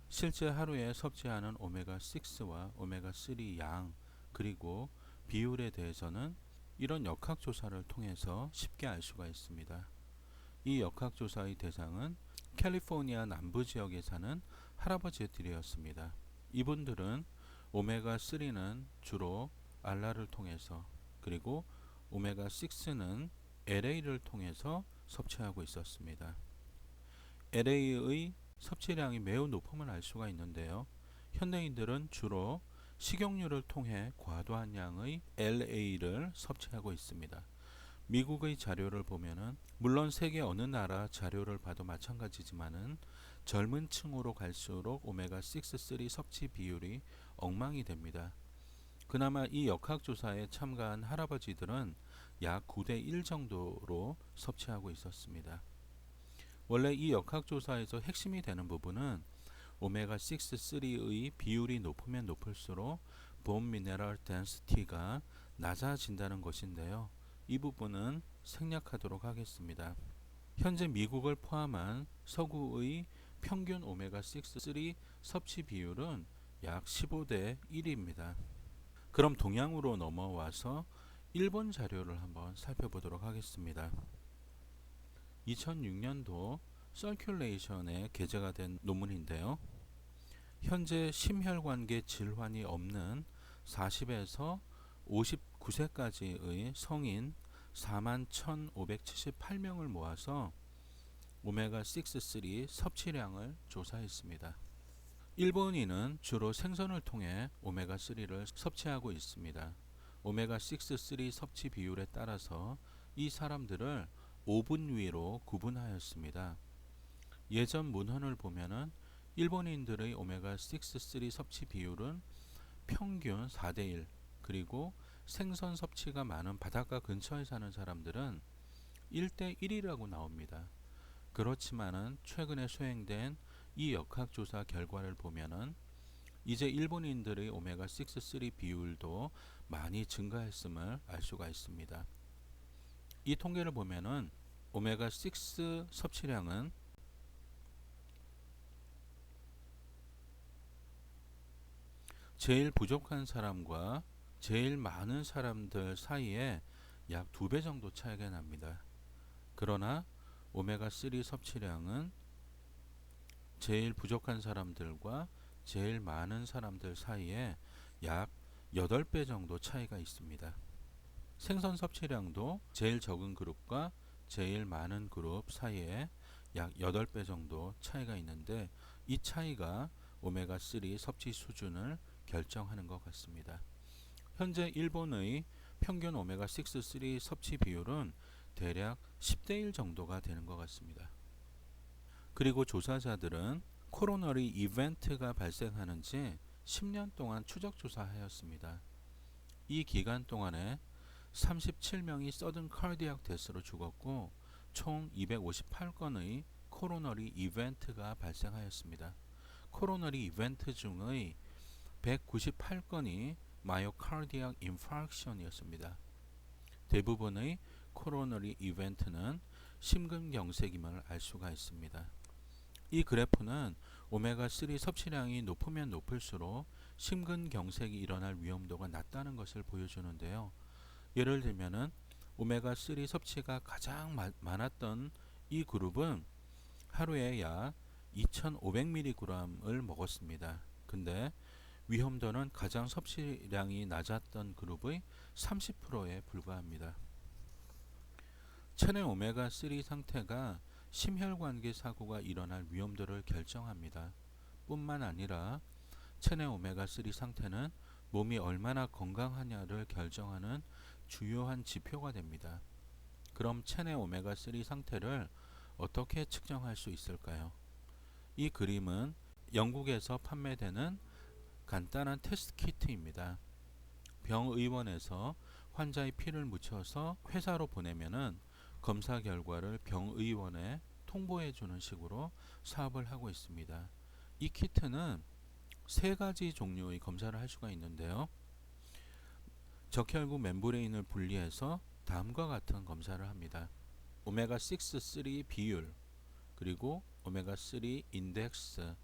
실제 하루에 섭취하는 오메가6와 오메가3 양 그리고 비율에 대해서는 이런 역학조사를 통해서 쉽게 알 수가 있습니다. 이 역학조사의 대상은 캘리포니아 남부 지역에 사는 할아버지들이었습니다. 이분들은 오메가3는 주로 알라를 통해서 그리고 오메가6는 LA를 통해서 섭취하고 있었습니다. LA의 섭취량이 매우 높음을 알 수가 있는데요. 현대인들은 주로 식용유를 통해 과도한 양의 LA를 섭취하고 있습니다. 미국의 자료를 보면은 물론 세계 어느 나라 자료를 봐도 마찬가지지만은 젊은 층으로 갈수록 오메가6, 3 섭취 비율이 엉망이 됩니다. 그나마 이 역학조사에 참가한 할아버지들은 약 9대 1 정도로 섭취하고 있었습니다. 원래 이 역학조사에서 핵심이 되는 부분은 오메가6, 3의 비율이 높으면 높을수록 본 미네랄 덴시티가 낮아진다는 것인데요. 이 부분은 생략하도록 하겠습니다. 현재 미국을 포함한 서구의 평균 오메가6, 3 섭취 비율은 약 15대 1입니다. 그럼 동양으로 넘어와서 일본 자료를 한번 살펴보도록 하겠습니다. 2006년도 서큘레이션에 게재가 된 논문인데요. 현재 심혈관계 질환이 없는 40에서 59세까지의 성인 41,578명을 모아서 오메가6, 3 섭취량을 조사했습니다. 일본인은 주로 생선을 통해 오메가3를 섭취하고 있습니다. 오메가6, 3 섭취 비율에 따라서 이 사람들을 5분위로 구분하였습니다. 예전 문헌을 보면은 일본인들의 오메가6, 3 섭취 비율은 평균 4대 1, 그리고 생선 섭취가 많은 바닷가 근처에 사는 사람들은 1대 1이라고 나옵니다. 그렇지만은 최근에 수행된 이 역학조사 결과를 보면은 이제 일본인들의 오메가6, 3 비율도 많이 증가했음을 알 수가 있습니다. 이 통계를 보면은 오메가6 섭취량은 제일 부족한 사람과 제일 많은 사람들 사이에 약 2배 정도 차이가 납니다. 그러나 오메가3 섭취량은 제일 부족한 사람들과 제일 많은 사람들 사이에 약 8배 정도 차이가 있습니다. 생선 섭취량도 제일 적은 그룹과 제일 많은 그룹 사이에 약 8배 정도 차이가 있는데 이 차이가 오메가3 섭취 수준을 결정하는 것 같습니다. 현재 일본의 평균 오메가6, 3 섭취 비율은 대략 10대 1 정도가 되는 것 같습니다. 그리고 조사자들은 코로너리 이벤트가 발생하는지 10년 동안 추적 조사하였습니다. 이 기간 동안에 37명이 서든 카디악 데스로 죽었고 총 258건의 코로너리 이벤트가 발생하였습니다. 코로너리 이벤트 중의 198건이 마이오카디악 인파렉션이었습니다. 대부분의 코로너리 이벤트는 심근경색임을 알 수가 있습니다. 이 그래프는 오메가3 섭취량이 높으면 높을수록 심근경색이 일어날 위험도가 낮다는 것을 보여주는데요. 예를 들면은 오메가3 섭취가 가장 많았던 이 그룹은 하루에 약 2500mg을 먹었습니다. 근데 위험도는 가장 섭취량이 낮았던 그룹의 30%에 불과합니다. 체내 오메가3 상태가 심혈관계 사고가 일어날 위험도를 결정합니다. 뿐만 아니라 체내 오메가3 상태는 몸이 얼마나 건강하냐를 결정하는 주요한 지표가 됩니다. 그럼 체내 오메가3 상태를 어떻게 측정할 수 있을까요? 이 그림은 영국에서 판매되는 간단한 테스트 키트입니다. 병의원에서 환자의 피를 묻혀서 회사로 보내면은 검사 결과를 병의원에 통보해 주는 식으로 사업을 하고 있습니다. 이 키트는 세 가지 종류의 검사를 할 수가 있는데요. 적혈구 멤브레인을 분리해서 다음과 같은 검사를 합니다. 오메가6, 3 비율, 그리고 오메가3 인덱스,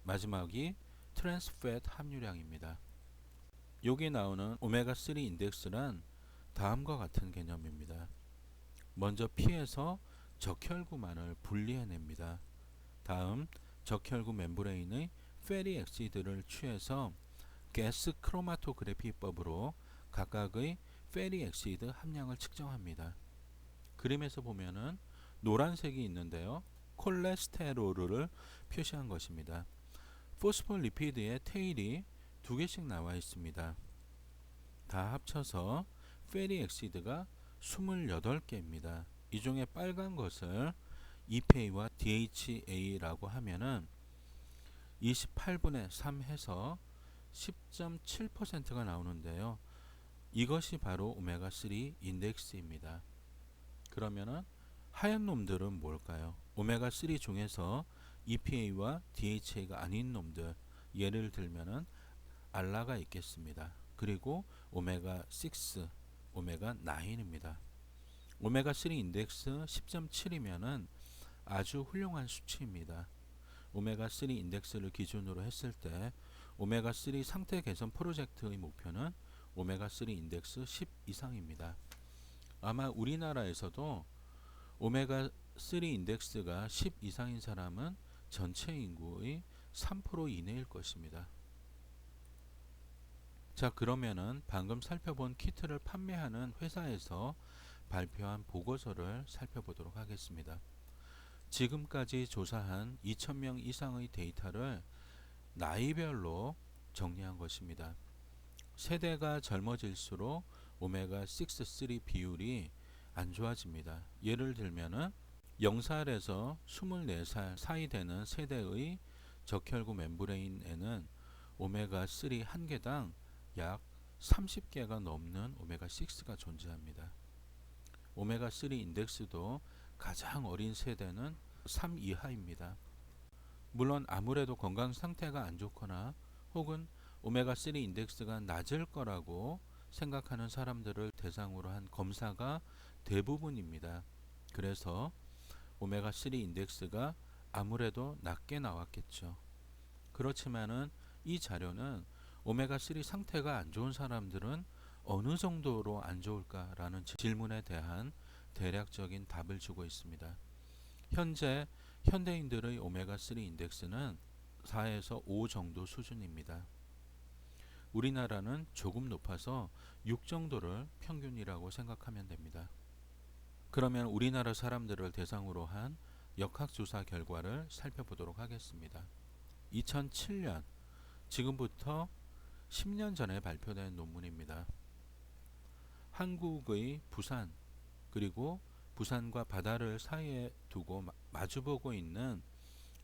마지막이 트랜스팻 함유량입니다. 여기 나오는 오메가3 인덱스란 다음과 같은 개념입니다. 먼저 피에서 적혈구만을 분리해냅니다. 다음 적혈구 멤브레인의 패리 엑시드를 취해서 가스 크로마토그래피법으로 각각의 패리 엑시드 함량을 측정합니다. 그림에서 보면은 노란색이 있는데요. 콜레스테롤을 표시한 것입니다. 포스폴리피드의 테일이 두 개씩 나와 있습니다. 다 합쳐서 패리 엑시드가 28개입니다. 이 중에 빨간 것을 EPA와 DHA라고 하면은 28분의 3 해서 10.7%가 나오는데요. 이것이 바로 오메가3 인덱스입니다. 그러면은 하얀 놈들은 뭘까요? 오메가3 중에서 EPA와 DHA가 아닌 놈들, 예를 들면은 알라가 있겠습니다. 그리고 오메가6, 오메가9입니다. 오메가3 인덱스 10.7이면은 아주 훌륭한 수치입니다. 오메가3 인덱스를 기준으로 했을 때 오메가3 상태 개선 프로젝트의 목표는 오메가3 인덱스 10 이상입니다. 아마 우리나라에서도 오메가3 인덱스가 10 이상인 사람은 전체 인구의 3% 이내일 것입니다. 자, 그러면은 방금 살펴본 키트를 판매하는 회사에서 발표한 보고서를 살펴보도록 하겠습니다. 지금까지 조사한 2,000명 이상의 데이터를 나이별로 정리한 것입니다. 세대가 젊어질수록 오메가6, 3 비율이 안 좋아집니다. 예를 들면은 0살에서 24살 사이 되는 세대의 적혈구 멤브레인에는 오메가3 한 개당 약 30개가 넘는 오메가6가 존재합니다. 오메가3 인덱스도 가장 어린 세대는 3 이하입니다. 물론 아무래도 건강 상태가 안 좋거나 혹은 오메가3 인덱스가 낮을 거라고 생각하는 사람들을 대상으로 한 검사가 대부분입니다. 그래서 오메가3 인덱스가 아무래도 낮게 나왔겠죠. 그렇지만은 이 자료는 오메가3 상태가 안 좋은 사람들은 어느 정도로 안 좋을까라는 질문에 대한 대략적인 답을 주고 있습니다. 현재 현대인들의 오메가3 인덱스는 4에서 5 정도 수준입니다. 우리나라는 조금 높아서 6 정도를 평균이라고 생각하면 됩니다. 그러면 우리나라 사람들을 대상으로 한 역학조사 결과를 살펴보도록 하겠습니다. 2007년, 지금부터 10년 전에 발표된 논문입니다. 한국의 부산, 그리고 부산과 바다를 사이에 두고 마주보고 있는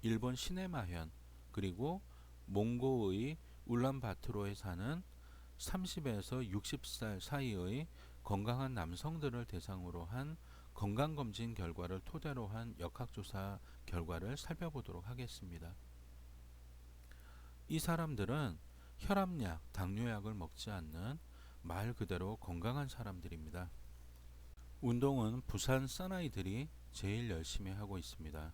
일본 시네마현, 그리고 몽고의 울란바토르에 사는 30에서 60살 사이의 건강한 남성들을 대상으로 한 건강검진 결과를 토대로 한 역학조사 결과를 살펴보도록 하겠습니다. 이 사람들은 혈압약, 당뇨약을 먹지 않는 말 그대로 건강한 사람들입니다. 운동은 부산 사나이들이 제일 열심히 하고 있습니다.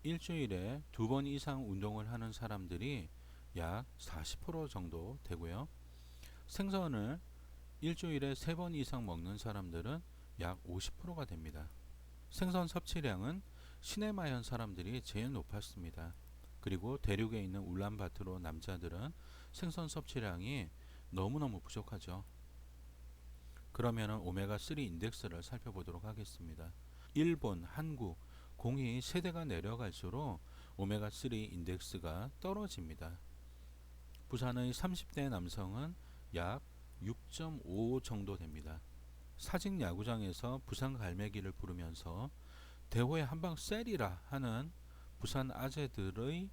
일주일에 2번 이상 운동을 하는 사람들이 약 40% 정도 되고요. 생선을 일주일에 3번 이상 먹는 사람들은 약 50%가 됩니다. 생선 섭취량은 시네마현 사람들이 제일 높았습니다. 그리고 대륙에 있는 울란바토르 남자들은 생선 섭취량이 너무너무 부족하죠. 그러면 오메가3 인덱스를 살펴보도록 하겠습니다. 일본, 한국, 공이 세대가 내려갈수록 오메가3 인덱스가 떨어집니다. 부산의 30대 남성은 약 6.5 정도 됩니다. 사직 야구장에서 부산 갈매기를 부르면서 대호에 한방 쎄리라 하는 부산 아재들의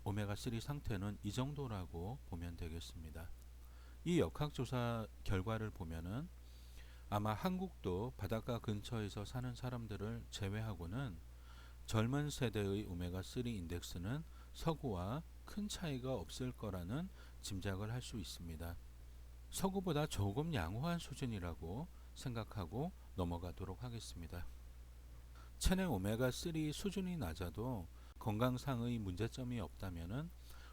오메가3 상태는 이 정도라고 보면 되겠습니다. 이 역학조사 결과를 보면은 아마 한국도 바닷가 근처에서 사는 사람들을 제외하고는 젊은 세대의 오메가3 인덱스는 서구와 큰 차이가 없을 거라는 짐작을 할 수 있습니다. 서구보다 조금 양호한 수준이라고 생각하고 넘어가도록 하겠습니다. 체내 오메가3 수준이 낮아도 건강상의 문제점이 없다면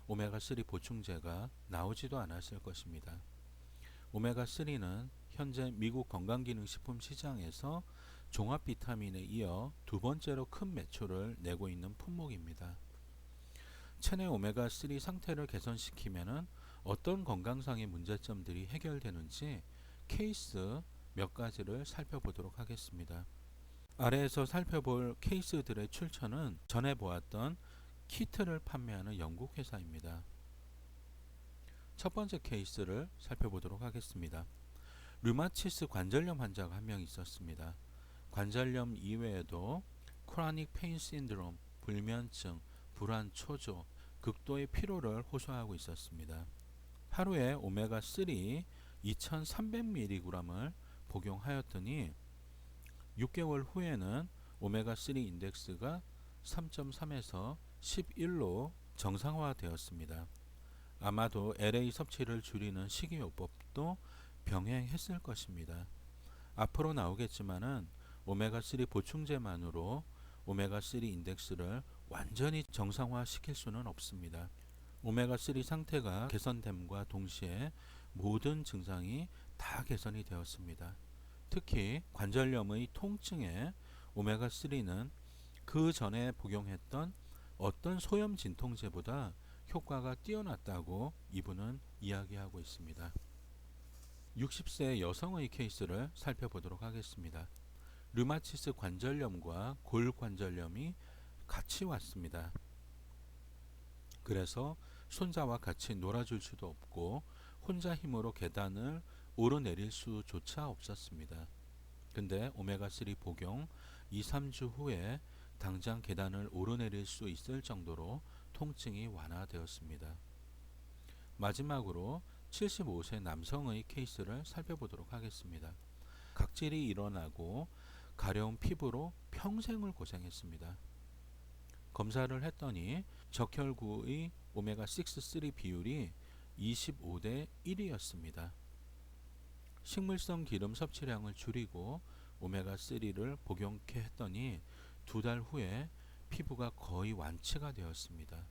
오메가3 보충제가 나오지도 않았을 것입니다. 오메가3는 현재 미국 건강기능식품 시장에서 종합 비타민에 이어 두 번째로 큰 매출을 내고 있는 품목입니다. 체내 오메가3 상태를 개선시키면 어떤 건강상의 문제점들이 해결되는지 케이스 몇 가지를 살펴보도록 하겠습니다. 아래에서 살펴볼 케이스들의 출처는 전에 보았던 키트를 판매하는 영국 회사입니다. 첫 번째 케이스를 살펴보도록 하겠습니다. 류마티스 관절염 환자가 한 명 있었습니다. 관절염 이외에도 크로닉 페인 신드롬, 불면증, 불안, 초조, 극도의 피로를 호소하고 있었습니다. 하루에 오메가3 2300mg을 복용하였더니 6개월 후에는 오메가3 인덱스가 3.3에서 11로 정상화되었습니다. 아마도 LA 섭취를 줄이는 식이요법도 병행했을 것입니다. 앞으로 나오겠지만은 오메가3 보충제만으로 오메가3 인덱스를 완전히 정상화시킬 수는 없습니다. 오메가3 상태가 개선됨과 동시에 모든 증상이 다 개선이 되었습니다. 특히 관절염의 통증에 오메가3는 그 전에 복용했던 어떤 소염 진통제보다 효과가 뛰어났다고 이분은 이야기하고 있습니다. 60세 여성의 케이스를 살펴보도록 하겠습니다. 류마티스 관절염과 골관절염이 같이 왔습니다. 그래서 손자와 같이 놀아줄 수도 없고 혼자 힘으로 계단을 오르내릴 수조차 없었습니다. 근데 오메가3 복용 2-3주 후에 당장 계단을 오르내릴 수 있을 정도로 통증이 완화되었습니다. 마지막으로 75세 남성의 케이스를 살펴보도록 하겠습니다. 각질이 일어나고 가려운 피부로 평생을 고생했습니다. 검사를 했더니 적혈구의 오메가6-3 비율이 25대 1이었습니다. 식물성 기름 섭취량을 줄이고 오메가3를 복용케 했더니 2달 후에 피부가 거의 완치가 되었습니다.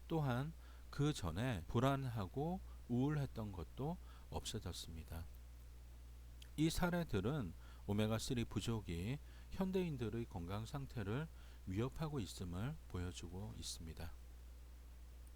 또한 그 전에 불안하고 우울했던 것도 없어졌습니다. 이 사례들은 오메가3 부족이 현대인들의 건강 상태를 위협하고 있음을 보여주고 있습니다.